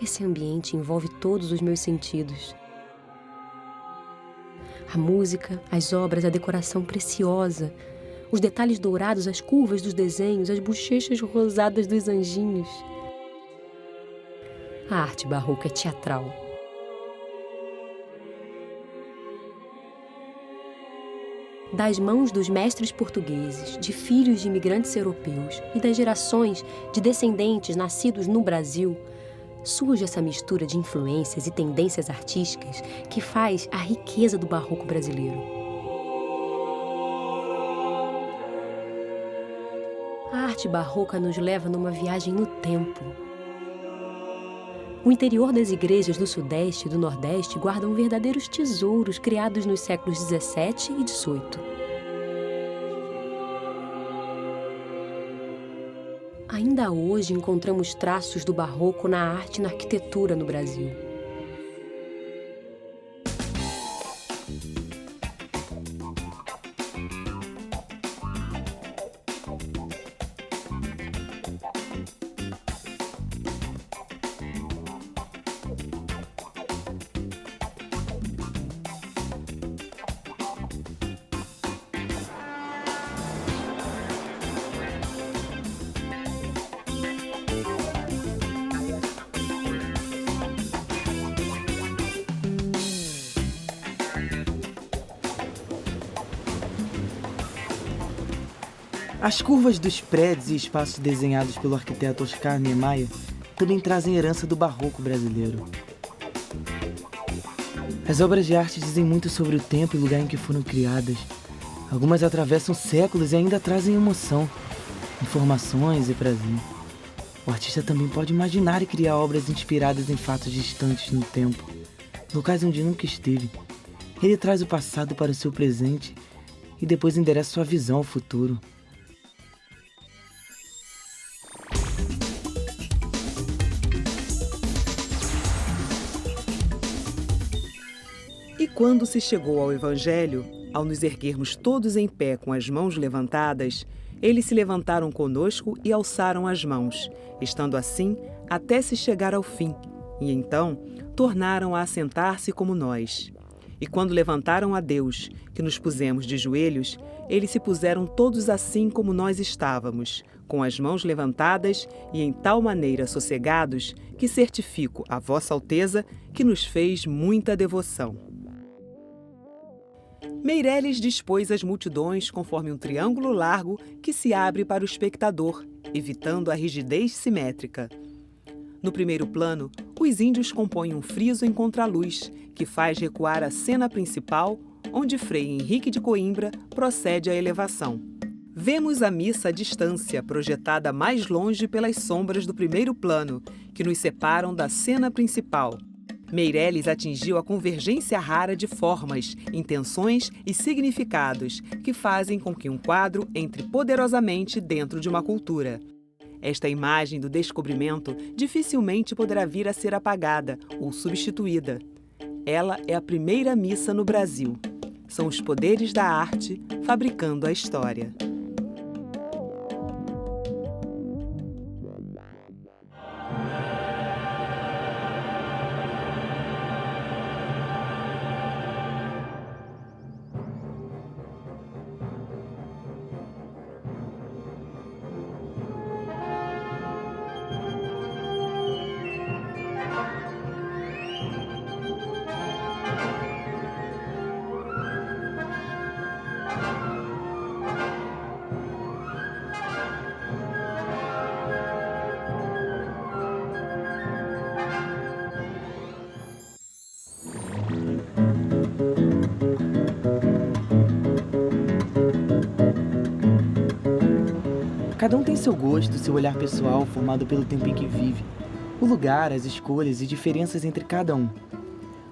Esse ambiente envolve todos os meus sentidos. A música, as obras, a decoração preciosa, os detalhes dourados, as curvas dos desenhos, as bochechas rosadas dos anjinhos. A arte barroca é teatral. Das mãos dos mestres portugueses, de filhos de imigrantes europeus e das gerações de descendentes nascidos no Brasil, surge essa mistura de influências e tendências artísticas que faz a riqueza do barroco brasileiro. A arte barroca nos leva numa viagem no tempo. O interior das igrejas do Sudeste e do Nordeste guardam verdadeiros tesouros criados nos séculos XVII e XVIII. Ainda hoje encontramos traços do barroco na arte e na arquitetura no Brasil. As curvas dos prédios e espaços desenhados pelo arquiteto Oscar Niemeyer também trazem herança do barroco brasileiro. As obras de arte dizem muito sobre o tempo e lugar em que foram criadas. Algumas atravessam séculos e ainda trazem emoção, informações e prazer. O artista também pode imaginar e criar obras inspiradas em fatos distantes no tempo, locais onde nunca esteve. Ele traz o passado para o seu presente e depois endereça sua visão ao futuro. E quando se chegou ao Evangelho, ao nos erguermos todos em pé com as mãos levantadas, eles se levantaram conosco e alçaram as mãos, estando assim até se chegar ao fim, e então tornaram a assentar-se como nós. E quando levantaram a Deus, que nos pusemos de joelhos, eles se puseram todos assim como nós estávamos, com as mãos levantadas e em tal maneira sossegados, que certifico a Vossa Alteza que nos fez muita devoção. Meireles dispôs as multidões conforme um triângulo largo que se abre para o espectador, evitando a rigidez simétrica. No primeiro plano, os índios compõem um friso em contraluz, que faz recuar a cena principal, onde Frei Henrique de Coimbra procede à elevação. Vemos a missa à distância, projetada mais longe pelas sombras do primeiro plano, que nos separam da cena principal. Meireles atingiu a convergência rara de formas, intenções e significados que fazem com que um quadro entre poderosamente dentro de uma cultura. Esta imagem do descobrimento dificilmente poderá vir a ser apagada ou substituída. Ela é a primeira missa no Brasil. São os poderes da arte fabricando a história. Cada um tem seu gosto, seu olhar pessoal formado pelo tempo em que vive, o lugar, as escolhas e diferenças entre cada um.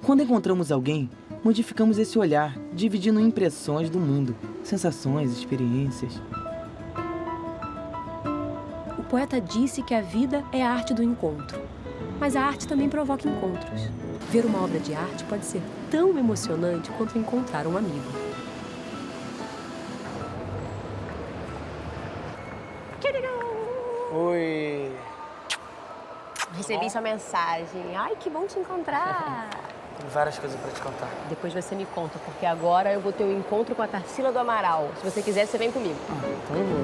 Quando encontramos alguém, modificamos esse olhar, dividindo impressões do mundo, sensações, experiências. O poeta disse que a vida é a arte do encontro, mas a arte também provoca encontros. Ver uma obra de arte pode ser tão emocionante quanto encontrar um amigo. Oi. recebi sua mensagem. Ai, que bom te encontrar. Tem várias coisas pra te contar. Depois você me conta, porque agora eu vou ter um encontro com a Tarsila do Amaral. Se você quiser, você vem comigo. Então eu vou.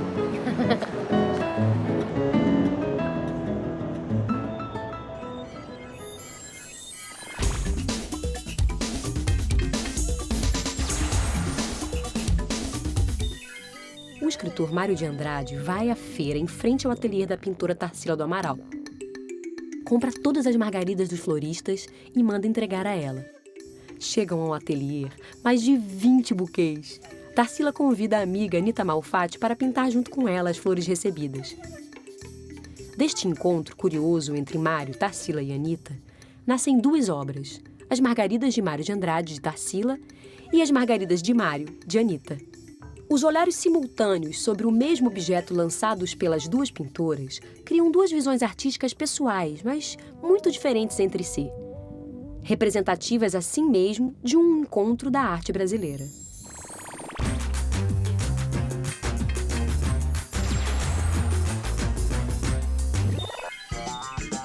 O escritor Mário de Andrade vai à feira em frente ao ateliê da pintora Tarsila do Amaral. Compra todas as margaridas dos floristas e manda entregar a ela. Chegam ao ateliê mais de 20 buquês. Tarsila convida a amiga Anita Malfatti para pintar junto com ela as flores recebidas. Deste encontro curioso entre Mário, Tarsila e Anita, nascem duas obras: As Margaridas de Mário de Andrade, de Tarsila, e As Margaridas de Mário, de Anita. Os olhares simultâneos sobre o mesmo objeto lançados pelas duas pintoras criam duas visões artísticas pessoais, mas muito diferentes entre si. Representativas assim mesmo de um encontro da arte brasileira.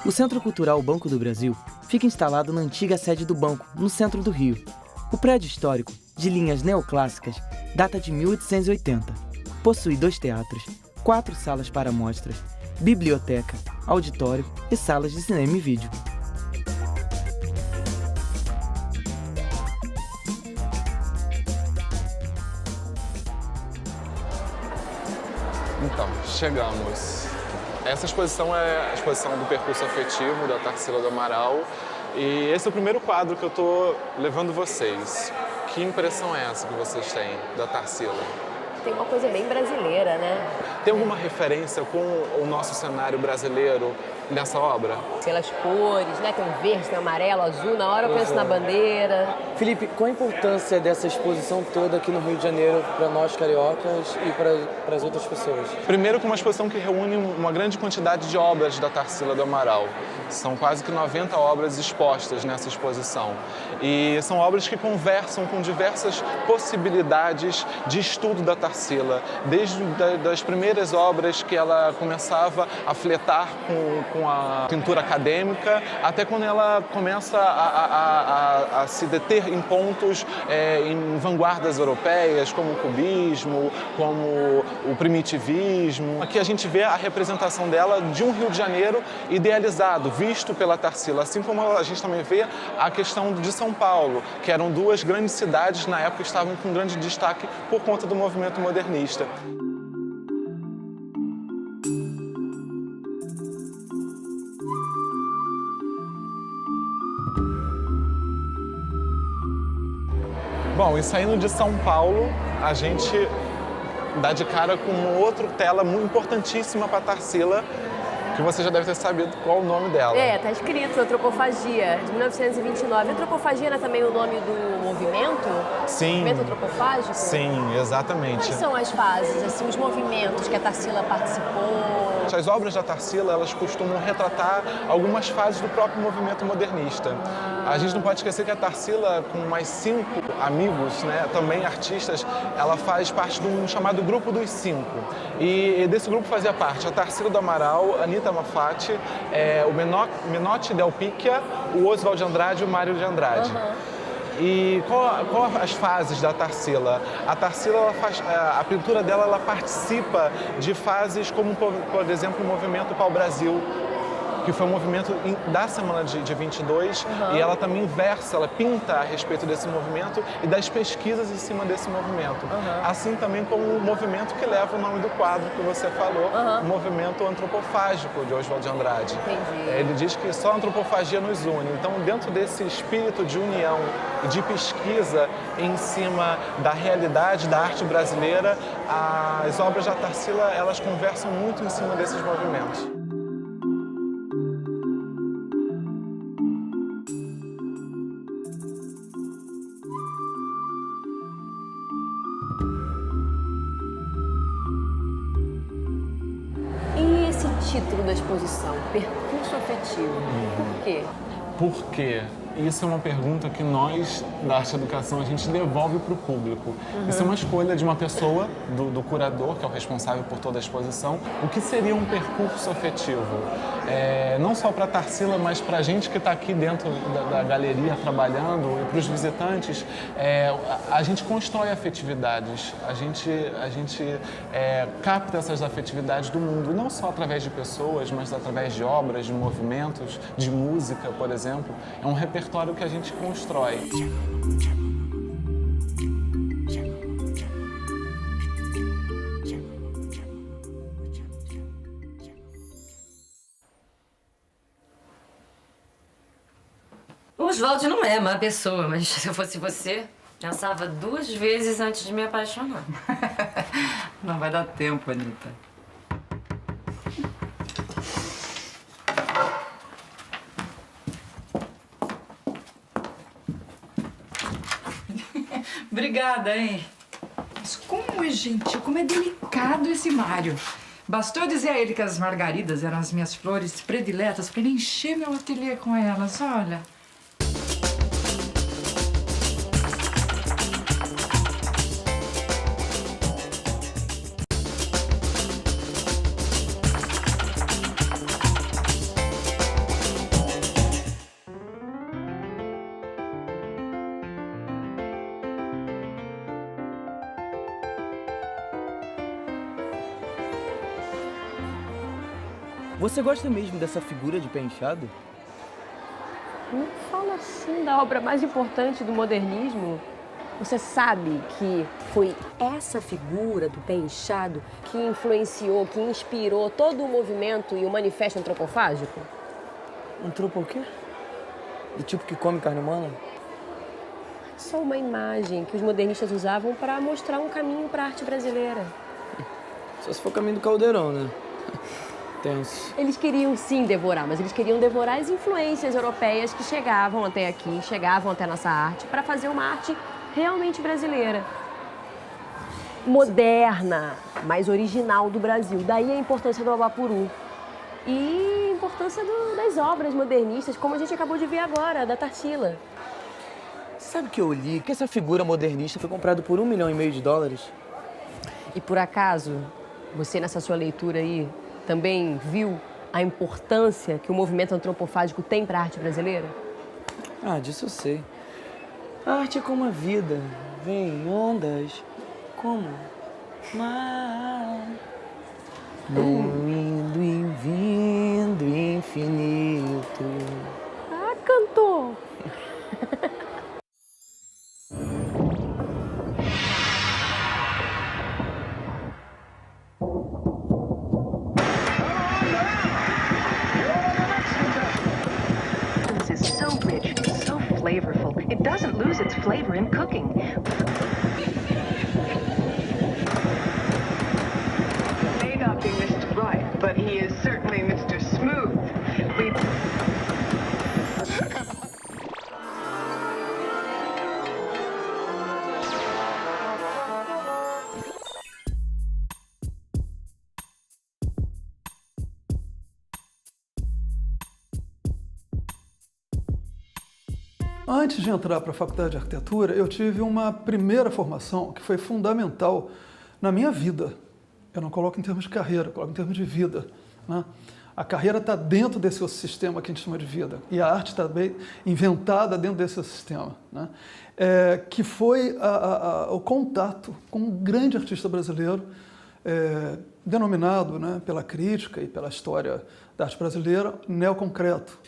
O Centro Cultural Banco do Brasil fica instalado na antiga sede do banco, no centro do Rio. O prédio histórico, de linhas neoclássicas, data de 1880. Possui 2 teatros, 4 salas para mostras, biblioteca, auditório e salas de cinema e vídeo. Então, chegamos. Essa exposição é a exposição do percurso afetivo da Tarsila do Amaral e esse é o primeiro quadro que eu estou levando vocês. Que impressão é essa que vocês têm da Tarsila? Tem uma coisa bem brasileira, né? Tem alguma referência com o nosso cenário brasileiro nessa obra? Pelas cores, né? Tem um verde, tem um amarelo, azul. Na hora eu penso na bandeira. Felipe, qual a importância dessa exposição toda aqui no Rio de Janeiro para nós cariocas e para as outras pessoas? Primeiro, com uma exposição que reúne uma grande quantidade de obras da Tarsila do Amaral. São quase que 90 obras expostas nessa exposição. E são obras que conversam com diversas possibilidades de estudo da Tarsila, desde das primeiras obras que ela começava a fletar com a pintura acadêmica, até quando ela começa a se deter em pontos, em vanguardas europeias, como o cubismo, como o primitivismo. Aqui a gente vê a representação dela de um Rio de Janeiro idealizado, visto pela Tarsila, assim como a gente também vê a questão de São Paulo, que eram duas grandes cidades na época que estavam com grande destaque por conta do movimento modernista. Bom, e saindo de São Paulo, a gente dá de cara com uma outra tela muito importantíssima para a Tarsila, que você já deve ter sabido qual o nome dela. Tá escrito Antropofagia, de 1929. Antropofagia era também o nome do movimento? Sim. Movimento antropofágico? Sim, exatamente. Quais são as fases, assim, os movimentos que a Tarsila participou? As obras da Tarsila, elas costumam retratar algumas fases do próprio movimento modernista. A gente não pode esquecer que a Tarsila, com mais 5 amigos, né, também artistas, ela faz parte de um chamado Grupo dos 5. E desse grupo fazia parte a Tarsila do Amaral, Anita Malfatti, o Menotti Del Picchia, o Oswald de Andrade e o Mário de Andrade. E qual as fases da Tarsila? A Tarsila, ela faz, a pintura dela, ela participa de fases como, por exemplo, o movimento Pau-Brasil, que foi um movimento da Semana de 22, e ela também versa, ela pinta a respeito desse movimento e das pesquisas em cima desse movimento. Assim também como o movimento que leva o nome do quadro que você falou, o movimento antropofágico de Oswald de Andrade. Entendi. Ele diz que só a antropofagia nos une. Então, dentro desse espírito de união e de pesquisa em cima da realidade da arte brasileira, as obras da Tarsila, elas conversam muito em cima desses movimentos. Título da exposição, Percurso Afetivo. Por quê? Por quê? Isso é uma pergunta que nós, da Arte Educação, a gente devolve para o público. Isso é uma escolha de uma pessoa, do curador, que é o responsável por toda a exposição. O que seria um percurso afetivo? não só para a Tarsila, mas para a gente que está aqui dentro da galeria trabalhando e para os visitantes, a gente constrói afetividades, a gente capta essas afetividades do mundo, não só através de pessoas, mas através de obras, de movimentos, de música, por exemplo. É um repertório que a gente constrói. O Oswaldo não é má pessoa, mas se eu fosse você, pensava 2 vezes antes de me apaixonar. Não vai dar tempo, Anitta. Obrigada, hein? Mas como é gentil, como é delicado esse Mário. Bastou dizer a ele que as margaridas eram as minhas flores prediletas para ele encher meu ateliê com elas, olha. Você gosta mesmo dessa figura de pé inchado? Não fala assim da obra mais importante do modernismo. Você sabe que foi essa figura do pé inchado que influenciou, que inspirou todo o movimento e o manifesto antropofágico? Antropo o quê? Do tipo que come carne humana? Só uma imagem que os modernistas usavam para mostrar um caminho para a arte brasileira. Só se for o caminho do caldeirão, né? Tenso. Eles queriam sim devorar, mas eles queriam devorar as influências europeias que chegavam até aqui, chegavam até nossa arte, para fazer uma arte realmente brasileira. Moderna, mais original do Brasil. Daí a importância do Abapuru. E a importância das obras modernistas, como a gente acabou de ver agora, da Tarsila. Sabe que eu li que essa figura modernista foi comprada por $1,5 milhão? E por acaso, você nessa sua leitura aí, também viu a importância que o movimento antropofágico tem para a arte brasileira? Ah, disso eu sei. A arte é como a vida. Vem em ondas, como mar. Indo e vindo infinito. Ah, cantor! Flavorful. It doesn't lose its flavor in cooking. May not be Mr. Right, but he is certainly Mr. Smooth. Antes de entrar para a Faculdade de Arquitetura, eu tive uma primeira formação que foi fundamental na minha vida. Eu não coloco em termos de carreira, eu coloco em termos de vida, né? A carreira está dentro desse sistema que a gente chama de vida. E a arte está bem inventada dentro desse sistema, né? Que foi o contato com um grande artista brasileiro, denominado, né, pela crítica e pela história da arte brasileira, neoconcreto.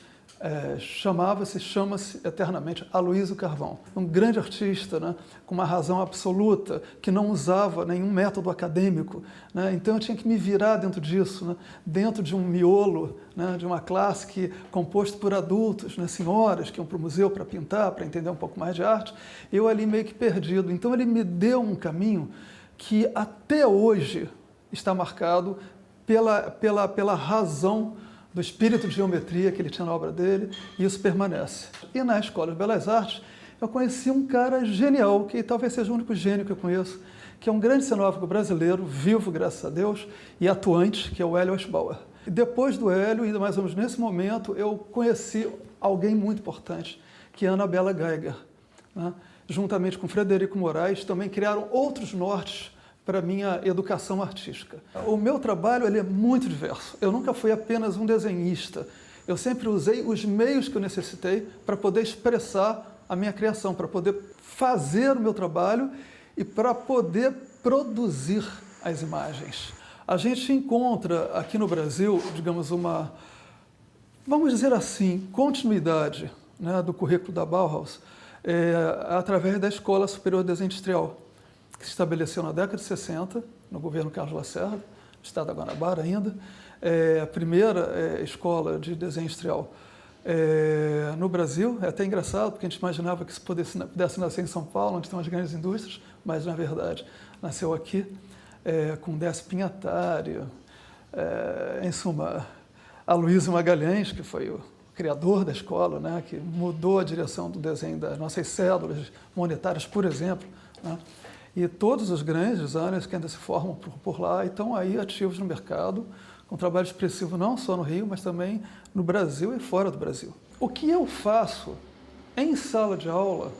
Chama-se eternamente Aloysio Carvão. Um grande artista, né, com uma razão absoluta, que não usava nenhum método acadêmico, né? Então eu tinha que me virar dentro disso, né, dentro de um miolo, né, de uma classe composto por adultos, né, senhoras que iam para o museu para pintar, para entender um pouco mais de arte, eu ali meio que perdido. Então ele me deu um caminho que até hoje está marcado pela razão do espírito de geometria que ele tinha na obra dele, e isso permanece. E na Escola de Belas Artes, eu conheci um cara genial, que talvez seja o único gênio que eu conheço, que é um grande cenógrafo brasileiro, vivo, graças a Deus, e atuante, que é o Hélio Eschbauer. E depois do Hélio, ainda mais ou menos nesse momento, eu conheci alguém muito importante, que é a Anabela Geiger, né? Juntamente com Frederico Moraes, também criaram outros nortes para a minha educação artística. O meu trabalho ele é muito diverso. Eu nunca fui apenas um desenhista. Eu sempre usei os meios que eu necessitei para poder expressar a minha criação, para poder fazer o meu trabalho e para poder produzir as imagens. A gente encontra aqui no Brasil, digamos, vamos dizer assim, continuidade, né, do currículo da Bauhaus, através da Escola Superior de Desenho Industrial, que se estabeleceu na década de 60, no governo Carlos Lacerda, no estado da Guanabara ainda, a primeira escola de desenho industrial no Brasil. É até engraçado, porque a gente imaginava que isso pudesse nascer em São Paulo, onde tem umas grandes indústrias, mas, na verdade, nasceu aqui, com Décio Pinhatari, em suma, Aloysio Magalhães, que foi o criador da escola, né, que mudou a direção do desenho das nossas células monetárias, por exemplo, né? E todos os grandes designers que ainda se formam por lá estão aí ativos no mercado, com trabalho expressivo não só no Rio, mas também no Brasil e fora do Brasil. O que eu faço em sala de aula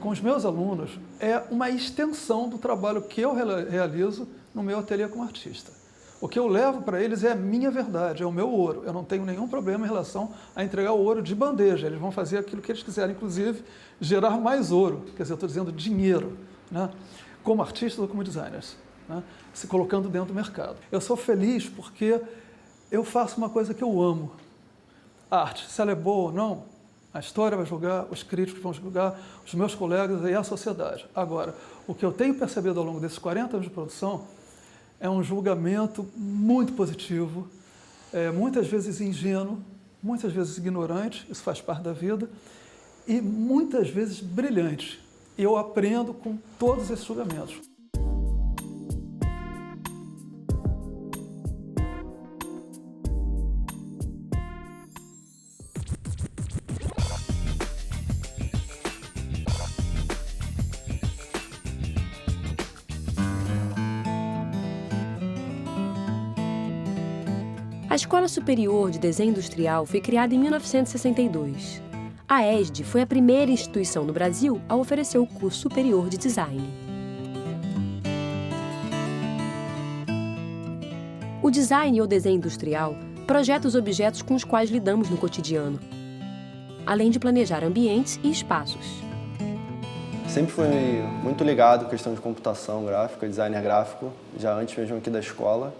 com os meus alunos é uma extensão do trabalho que eu realizo no meu ateliê como artista. O que eu levo para eles é a minha verdade, é o meu ouro. Eu não tenho nenhum problema em relação a entregar o ouro de bandeja. Eles vão fazer aquilo que eles quiserem, inclusive gerar mais ouro. Quer dizer, eu estou dizendo dinheiro, né? Como artistas ou como designers, né? Se colocando dentro do mercado. Eu sou feliz porque eu faço uma coisa que eu amo. A arte, se ela é boa ou não, a história vai julgar, os críticos vão julgar, os meus colegas e a sociedade. Agora, o que eu tenho percebido ao longo desses 40 anos de produção é um julgamento muito positivo, muitas vezes ingênuo, muitas vezes ignorante, isso faz parte da vida, e muitas vezes brilhante. E eu aprendo com todos esses julgamentos. A Escola Superior de Desenho Industrial foi criada em 1962. A ESD foi a primeira instituição no Brasil a oferecer o curso superior de design. O design ou desenho industrial projeta os objetos com os quais lidamos no cotidiano, além de planejar ambientes e espaços. Sempre fui muito ligado à questão de computação gráfica, designer gráfico, já antes mesmo aqui da escola.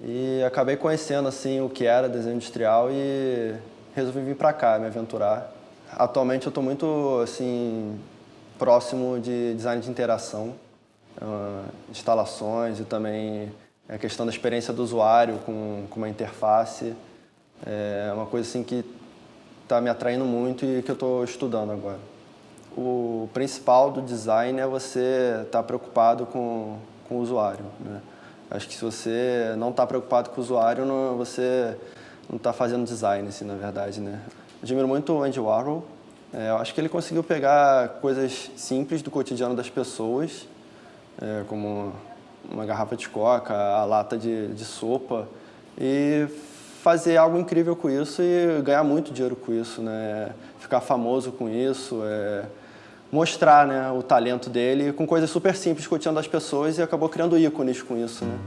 E acabei conhecendo assim o que era desenho industrial e resolvi vir para cá, me aventurar. Atualmente eu estou muito assim próximo de design de interação, instalações e também a questão da experiência do usuário com uma interface. É uma coisa assim que está me atraindo muito e que eu estou estudando agora. O principal do design é você estar preocupado com o usuário, né? Acho que se você não está preocupado com o usuário, você não está fazendo design, assim, na verdade, né? Admiro muito o Andy Warhol. Eu acho que ele conseguiu pegar coisas simples do cotidiano das pessoas, como uma garrafa de coca, a lata de sopa, e fazer algo incrível com isso e ganhar muito dinheiro com isso, né? Ficar famoso com isso, mostrar, né, o talento dele com coisas super simples, cotidiano das pessoas, e acabou criando ícones com isso, né?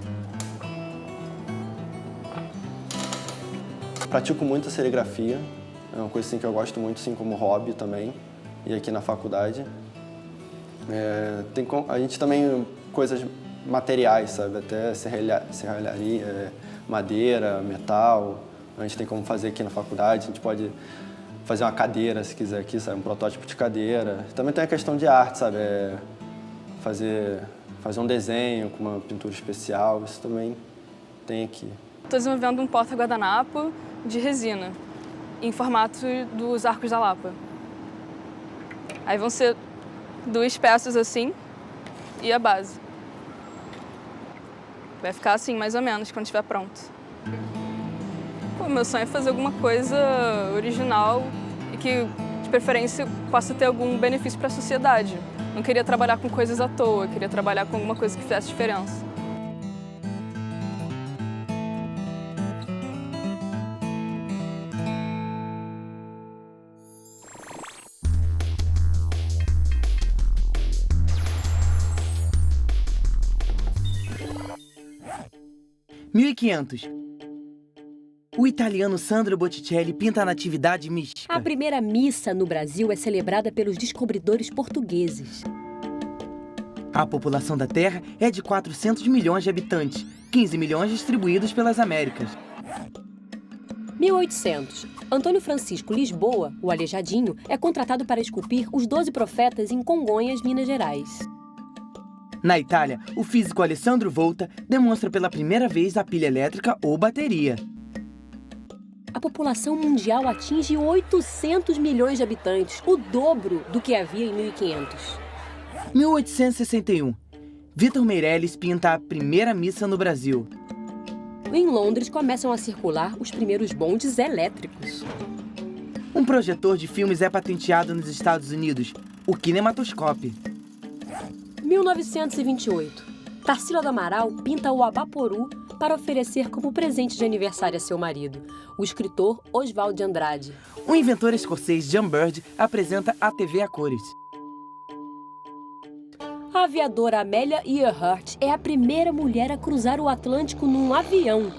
Pratico muito a serigrafia, é uma coisa assim, que eu gosto muito, assim, como hobby também, e aqui na faculdade. A gente também, coisas materiais, sabe, até serralharia, madeira, metal, a gente tem como fazer aqui na faculdade, a gente pode fazer uma cadeira, se quiser aqui, sabe? Um protótipo de cadeira. Também tem a questão de arte, sabe? Fazer um desenho com uma pintura especial, isso também tem aqui. Estou desenvolvendo um porta-guardanapo de resina, em formato dos arcos da Lapa. Aí vão ser 2 peças assim e a base. Vai ficar assim, mais ou menos, quando estiver pronto. Pô, meu sonho é fazer alguma coisa original e que, de preferência, possa ter algum benefício para a sociedade. Não queria trabalhar com coisas à toa, queria trabalhar com alguma coisa que fizesse diferença. $1.500. O italiano Sandro Botticelli pinta a Natividade mística. A primeira missa no Brasil é celebrada pelos descobridores portugueses. A população da Terra é de 400 milhões de habitantes, 15 milhões distribuídos pelas Américas. 1800. Antônio Francisco Lisboa, o Aleijadinho, é contratado para esculpir os 12 profetas em Congonhas, Minas Gerais. Na Itália, o físico Alessandro Volta demonstra pela primeira vez a pilha elétrica ou bateria. A população mundial atinge 800 milhões de habitantes, o dobro do que havia em 1500. 1861. Vitor Meirelles pinta a primeira missa no Brasil. Em Londres começam a circular os primeiros bondes elétricos. Um projetor de filmes é patenteado nos Estados Unidos, o Kinematoscope. 1928. Tarsila do Amaral pinta o Abaporu para oferecer como presente de aniversário a seu marido, o escritor Oswald de Andrade. O inventor escocês John Bird apresenta a TV a cores. A aviadora Amélia Earhart é a primeira mulher a cruzar o Atlântico num avião.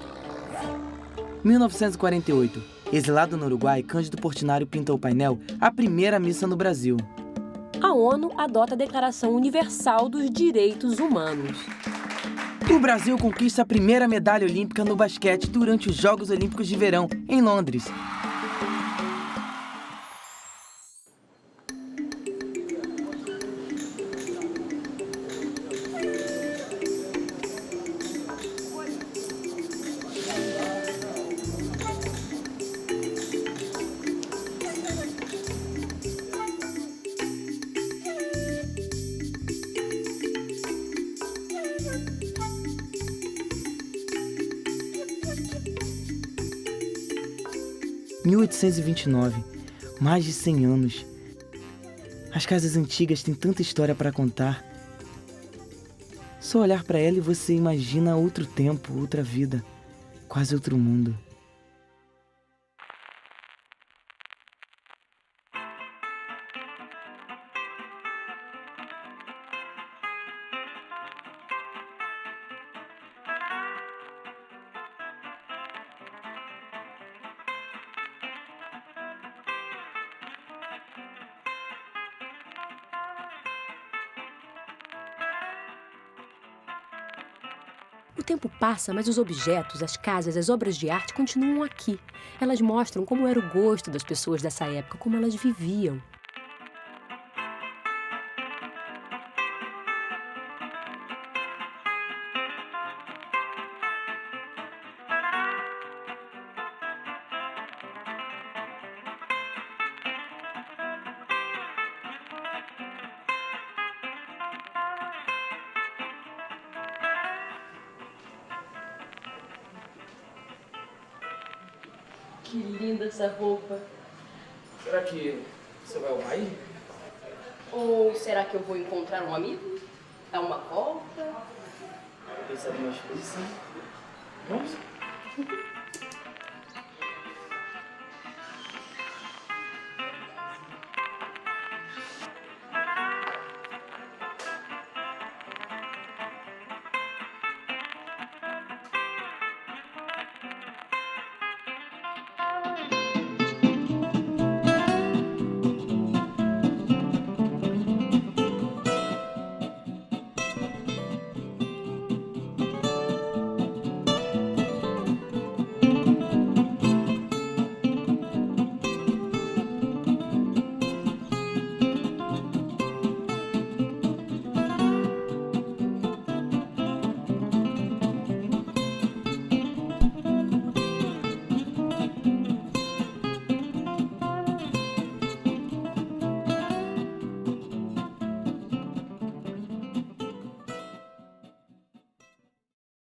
1948. Exilado no Uruguai, Cândido Portinari pinta o painel A Primeira Missa no Brasil. A ONU adota a Declaração Universal dos Direitos Humanos. O Brasil conquista a primeira medalha olímpica no basquete durante os Jogos Olímpicos de Verão, em Londres. Em 1829, mais de 100 anos. As casas antigas têm tanta história para contar. Só olhar para ela e você imagina outro tempo, outra vida, quase outro mundo. O tempo passa, mas os objetos, as casas, as obras de arte continuam aqui. Elas mostram como era o gosto das pessoas dessa época, como elas viviam. Que linda essa roupa. Será que você vai ao baile? Ou será que eu vou encontrar um amigo? É uma volta? Pensar em umas coisas assim. Vamos?